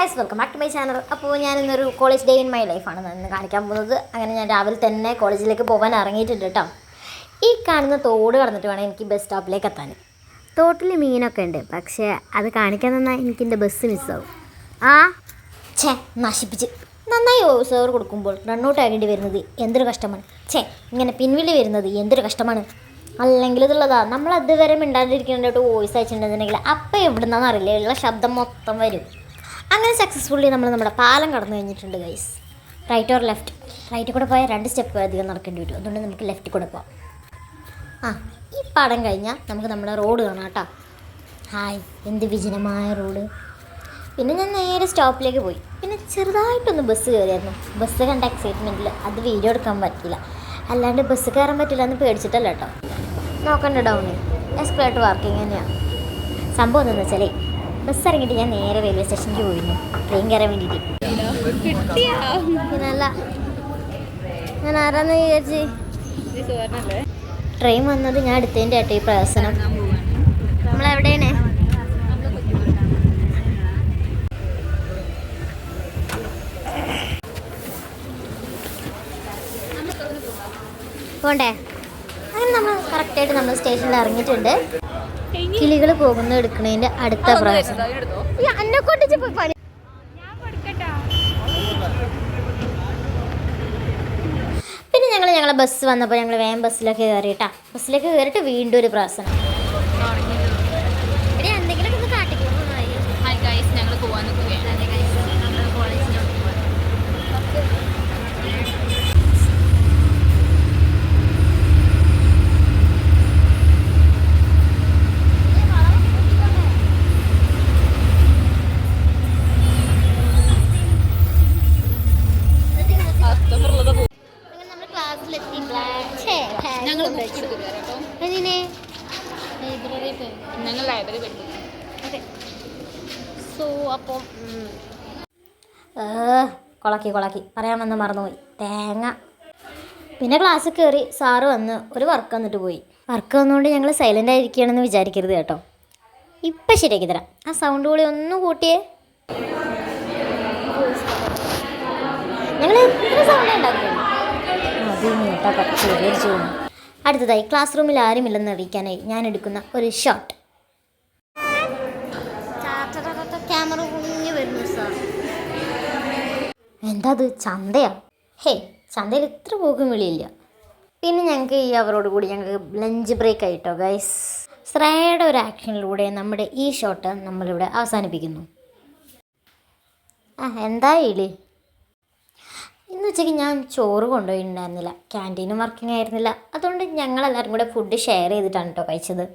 Guys welcome back to my channel. അപ്പോൾ ഞാനിന്നൊരു college day in my ലൈഫാണ് ഇന്ന് കാണിക്കാൻ പോകുന്നത്. അങ്ങനെ ഞാൻ രാവിലെ തന്നെ കോളേജിലേക്ക് പോകാൻ ഇറങ്ങിയിട്ടുണ്ട് കേട്ടോ. ഈ കാണുന്ന തോട് കടന്നിട്ട് വേണം എനിക്ക് ബസ് സ്റ്റോപ്പിലേക്ക് എത്താൻ. തോട്ടിൽ മീനൊക്കെ ഉണ്ട്, പക്ഷേ അത് കാണിക്കാൻ തന്നാൽ എനിക്കെൻ്റെ ബസ് മിസ്സാവും. നശിപ്പിച്ച് നന്നായി സേർ കൊടുക്കുമ്പോൾ റണ്ണൗട്ട് ആകേണ്ടി വരുന്നത് എന്തൊരു കഷ്ടമാണ്. ഇങ്ങനെ പിൻവിളി വരുന്നത് എന്തൊരു കഷ്ടമാണ്. അല്ലെങ്കിൽ ഇതുള്ളതാ നമ്മൾ അതുവരെ മിണ്ടാണ്ടിരിക്കേണ്ടതായിട്ട് വോയിസ് അയച്ചിട്ടുണ്ടെന്നുണ്ടെങ്കിൽ അപ്പം എവിടെ നിന്നാണെന്ന് അറിയില്ല, ഉള്ള ശബ്ദം മൊത്തം വരും. അങ്ങനെ സക്സസ്ഫുള്ളി നമ്മൾ നമ്മുടെ പാലം കടന്നു കഴിഞ്ഞിട്ടുണ്ട് ഗൈസ്. Right or left? റൈറ്റിൽ കൂടെ പോയാൽ 2 സ്റ്റെപ്പ് അധികം നടക്കേണ്ടി വരും, അതുകൊണ്ട് നമുക്ക് ലെഫ്റ്റിൽ കൂടെ പോകാം. ഈ പാടം കഴിഞ്ഞാൽ നമുക്ക് നമ്മുടെ റോഡ് കാണാം കേട്ടോ. ഹായ്, എന്ത് വിജനമായ റോഡ്. പിന്നെ ഞാൻ നേരെ സ്റ്റോപ്പിലേക്ക് പോയി. പിന്നെ ചെറുതായിട്ടൊന്ന് ബസ് കയറിയായിരുന്നു. ബസ് കണ്ട എക്സൈറ്റ്മെൻറ്റിൽ അത് വീഡിയോ എടുക്കാൻ പറ്റില്ല. അല്ലാണ്ട് ബസ് കയറാൻ പറ്റില്ല എന്ന് പേടിച്ചിട്ടല്ല കേട്ടോ. നോക്കണ്ട ഡൗണിൽ എസ്കലേറ്റർ വർക്കിംഗ് തന്നെയാണ്. സംഭവം എന്താണെന്ന് വെച്ചാലേ, ബസ് ഇറങ്ങിയിട്ട് ഞാൻ നേരെ റെയിൽവേ സ്റ്റേഷനിലേക്ക് പോയിരുന്നു ട്രെയിൻ കയറാൻ വേണ്ടിയിട്ട്. പിന്നല്ല, ഞാൻ ആരാന്ന് വിചാരിച്ച് ട്രെയിൻ വന്നത് ഞാൻ എടുത്തതിൻ്റെ ആട്ടോ ഈ പ്രവേശനം. നമ്മളെവിടെയാണ്? പോണ്ടേ? അങ്ങനെ നമ്മൾ കറക്റ്റായിട്ട് നമ്മൾ സ്റ്റേഷനിൽ ഇറങ്ങിയിട്ടുണ്ട്. കിളികൾ പോകുന്ന എടുക്കുന്നതിൻ്റെ അടുത്ത പ്രാവശ്യം പിന്നെ ഞങ്ങളെ ബസ് വന്നപ്പോൾ ഞങ്ങൾ വേഗം ബസ്സിലേക്ക് കയറിയിട്ടാ. ബസ്സിലേക്ക് കയറിയിട്ട് വീണ്ടും ഒരു പ്രാവശ്യം എന്തെങ്കിലുമൊക്കെ ഒന്ന് കാട്ടിക്കോളൂ. ഞങ്ങൾ പോകാൻ നിൽക്കുകയാണ്. കൊളക്കി പറയാൻ വന്ന് മറന്നുപോയി, തേങ്ങ. പിന്നെ ക്ലാസ്സിൽ കയറി സാറ് വന്ന് ഒരു വർക്ക് വന്നിട്ട് പോയി. വർക്ക് വന്നുകൊണ്ട് ഞങ്ങൾ സൈലൻ്റ് ആയിരിക്കുകയാണെന്ന് വിചാരിക്കരുത് കേട്ടോ. ഇപ്പം ശരിയാക്കി തരാം. ആ സൗണ്ട് കൂടി ഒന്ന് കൂട്ടിയേ. ഞങ്ങൾ എത്ര സൗണ്ട് ഉണ്ടാക്കുന്നു അടുത്തതായി ക്ലാസ് റൂമിൽ ആരുമില്ലെന്ന് അറിയിക്കാനായി ഞാൻ എടുക്കുന്ന ഒരു ഷോട്ട്. ക്യാമറ കുഞ്ഞു വരുന്നു സാർ. എന്താ അത്, ചന്തയാ? ചന്തയിൽ ഇത്ര പോക്കും വിളിയില്ല. പിന്നെ ഞങ്ങൾക്ക് ഈ അവരോട് കൂടി ഞങ്ങൾക്ക് ലഞ്ച് ബ്രേക്ക് ആയിട്ടോ ഗൈസ്. ശ്രേയയുടെ ഒരു ആക്ഷനിലൂടെ നമ്മുടെ ഈ ഷോട്ട് നമ്മളിവിടെ അവസാനിപ്പിക്കുന്നു. എന്തായില്ലേ? ഇന്ന് ഉച്ചയ്ക്ക് ഞാൻ ചോറ് കൊണ്ടുപോയിട്ടുണ്ടായിരുന്നില്ല, ക്യാൻറ്റീനും വർക്കിംഗ് ആയിരുന്നില്ല. അതുകൊണ്ട് ഞങ്ങളെല്ലാവരും കൂടെ ഫുഡ് ഷെയർ ചെയ്തിട്ടാണ് കേട്ടോ കഴിച്ചത്.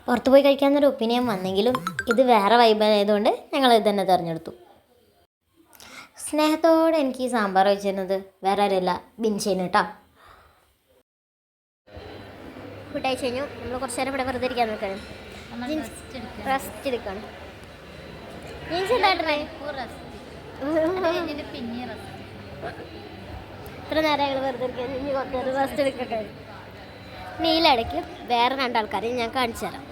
പുറത്ത് പോയി കഴിക്കാമെന്നൊരു ഒപ്പീനിയൻ വന്നെങ്കിലും ഇത് വേറെ വൈബ് ആയതുകൊണ്ട് ഞങ്ങൾ ഇത് തന്നെ തിരഞ്ഞെടുത്തു. സ്നേഹത്തോടെ എനിക്ക് ഈ സാമ്പാർ വെച്ചിരുന്നത് വേറെ ആരുമില്ല, ബിൻഷേന് കേട്ടോ. ഫുഡ് അയച്ചു കഴിഞ്ഞു. നമ്മൾ കുറച്ച് നേരം ഇവിടെ വെറുതെ ഇരിക്കാൻ നിൽക്കണം, റെസ്റ്റ് എടുക്കണം. ജീൻസ് എന്തായിട്ടേ ഇത്ര നേരം ഞങ്ങൾ വെറുതെ ഇരിക്കാൻ, ഇനി കുറച്ച് നേരം റെസ്റ്റ് എടുക്കട്ടെ. നീലടയ്ക്ക് വേറെ 2 ആൾക്കാരെ ഞാൻ കാണിച്ചു തരാം.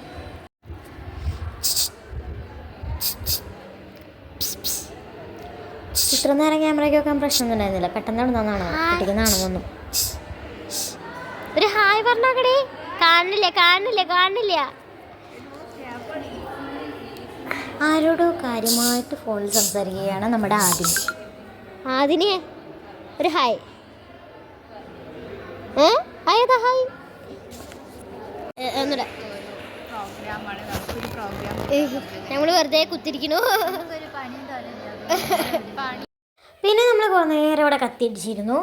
ഇത്ര നേരം ക്യാമറയ്ക്ക് വെക്കാൻ പ്രശ്നമൊന്നും ഉണ്ടായിരുന്നില്ല. പെട്ടെന്ന് നന്നാണോ കുട്ടിക്കുന്നതാണെന്നൊന്നും. ഒരു ഹായ് പറഞ്ഞാക്കടേ. കാണില്ല. ആരോടോ കാര്യമായിട്ട് ഫോണിൽ സംസാരിക്കുകയാണ് നമ്മുടെ ആദിനെ. ഒരു ഹായ്. Hi hi. ഒന്നുകൂടെ ഞങ്ങൾ വെറുതെ കുത്തിരിക്കണു. പിന്നെ നമ്മൾ കുറേ നേരം ഇവിടെ കത്തിയിടിച്ചിരുന്നു.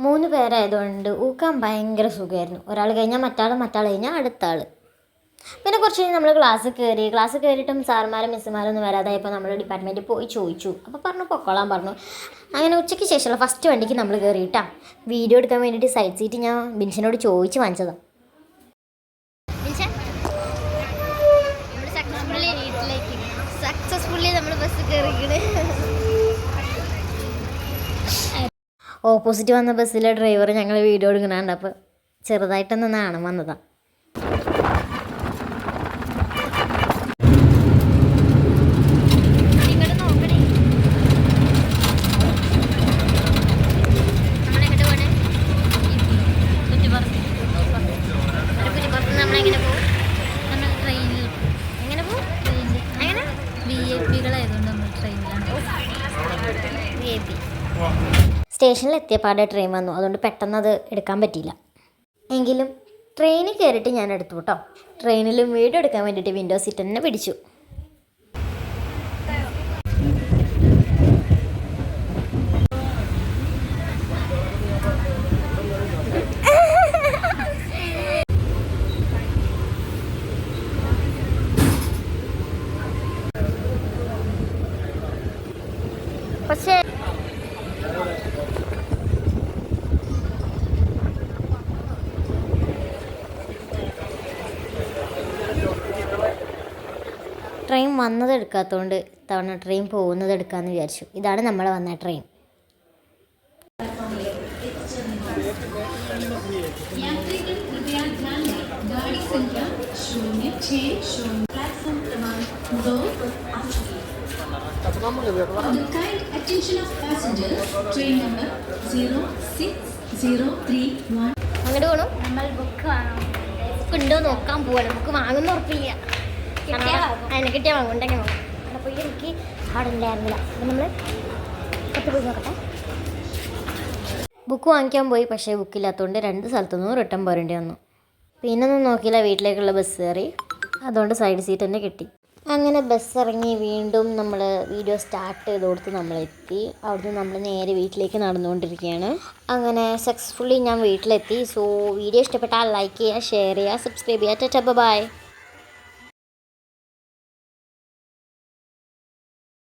3 പേരായതുകൊണ്ട് ഊക്കാൻ ഭയങ്കര സുഖമായിരുന്നു. ഒരാൾ കഴിഞ്ഞാൽ മറ്റാൾ കഴിഞ്ഞാൽ അടുത്ത ആൾ. പിന്നെ കുറച്ച് കഴിഞ്ഞ് നമ്മൾ ക്ലാസ് കയറിയിട്ടും സാർമാരും മിസ്സുമാരൊന്നും വരാതായപ്പോൾ നമ്മൾ ഡിപ്പാർട്ട്മെൻറ്റിൽ പോയി ചോദിച്ചു. അപ്പോൾ പറഞ്ഞു പൊക്കോളാൻ പറഞ്ഞു. അങ്ങനെ ഉച്ചയ്ക്ക് ശേഷമുള്ള ഫസ്റ്റ് വണ്ടിക്ക് നമ്മൾ കയറിയിട്ടാ. വീഡിയോ എടുക്കാൻ വേണ്ടിയിട്ട് സൈഡ് സീറ്റ് ഞാൻ ബിൻഷനോട് ചോദിച്ച് വാങ്ങിച്ചതാണ്. സക്സസ്ഫുള്ളി നമ്മൾ ബസ് കയറിക്കണേ. ഓപ്പോസിറ്റ് വന്ന ബസ്സിലെ ഡ്രൈവർ ഞങ്ങൾ വീഡിയോ എടുക്കണുണ്ട്. അപ്പോൾ ചെറുതായിട്ടൊന്ന് നാണം വന്നതാണ്. സ്റ്റേഷനിൽ എത്തിയപ്പാടെ ട്രെയിൻ വന്നു, അതുകൊണ്ട് പെട്ടെന്ന് അത് എടുക്കാൻ പറ്റിയില്ല. എങ്കിലും ട്രെയിനിൽ കയറിയിട്ട് ഞാൻ എടുത്തു കേട്ടോ. ട്രെയിനിലും വീഡിയോ എടുക്കാൻ വേണ്ടിയിട്ട് വിൻഡോ സീറ്റ് തന്നെ പിടിച്ചു. പക്ഷേ ട്രെയിൻ വന്നത് എടുക്കാത്തതുകൊണ്ട് തവണ ട്രെയിൻ പോകുന്നത് എടുക്കാമെന്ന് വിചാരിച്ചു. ഇതാണ് നമ്മൾ വന്ന ട്രെയിൻ. അങ്ങോട്ട് പോകണം. നമ്മൾ ബുക്ക് വാങ്ങാം. ബുക്ക് ഉണ്ടോ നോക്കാൻ പോവാണ്. ബുക്ക് വാങ്ങുന്ന ഉറപ്പില്ല. അതിനെ കിട്ടിയാൽ വാങ്ങും, ഉണ്ടെങ്കിൽ വാങ്ങും. അപ്പോൾ എനിക്ക് അവിടെ ഉണ്ടായിരുന്നില്ല. അപ്പം നമ്മൾ പത്ത് പോയി നോക്കട്ടെ. ബുക്ക് വാങ്ങിക്കാൻ പോയി, പക്ഷേ ബുക്കില്ലാത്തതുകൊണ്ട് 2 സ്ഥലത്തുനിന്നും റിട്ടേൺ പോരേണ്ടി വന്നു. പിന്നൊന്നും നോക്കിയില്ല, വീട്ടിലേക്കുള്ള ബസ് കയറി. അതുകൊണ്ട് സൈഡ് സീറ്റ് തന്നെ കിട്ടി. അങ്ങനെ ബസ് ഇറങ്ങി വീണ്ടും നമ്മൾ വീഡിയോ സ്റ്റാർട്ട് ചെയ്ത് കൊടുത്ത് നമ്മളെത്തി. അവിടുന്ന് നമ്മൾ നേരെ വീട്ടിലേക്ക് നടന്നുകൊണ്ടിരിക്കുകയാണ്. അങ്ങനെ സക്സസ്ഫുള്ളി ഞാൻ വീട്ടിലെത്തി. സോ വീഡിയോ ഇഷ്ടപ്പെട്ടാൽ ലൈക്ക് ചെയ്യുക, ഷെയർ ചെയ്യുക, സബ്സ്ക്രൈബ് ചെയ്യുക. Tata bye.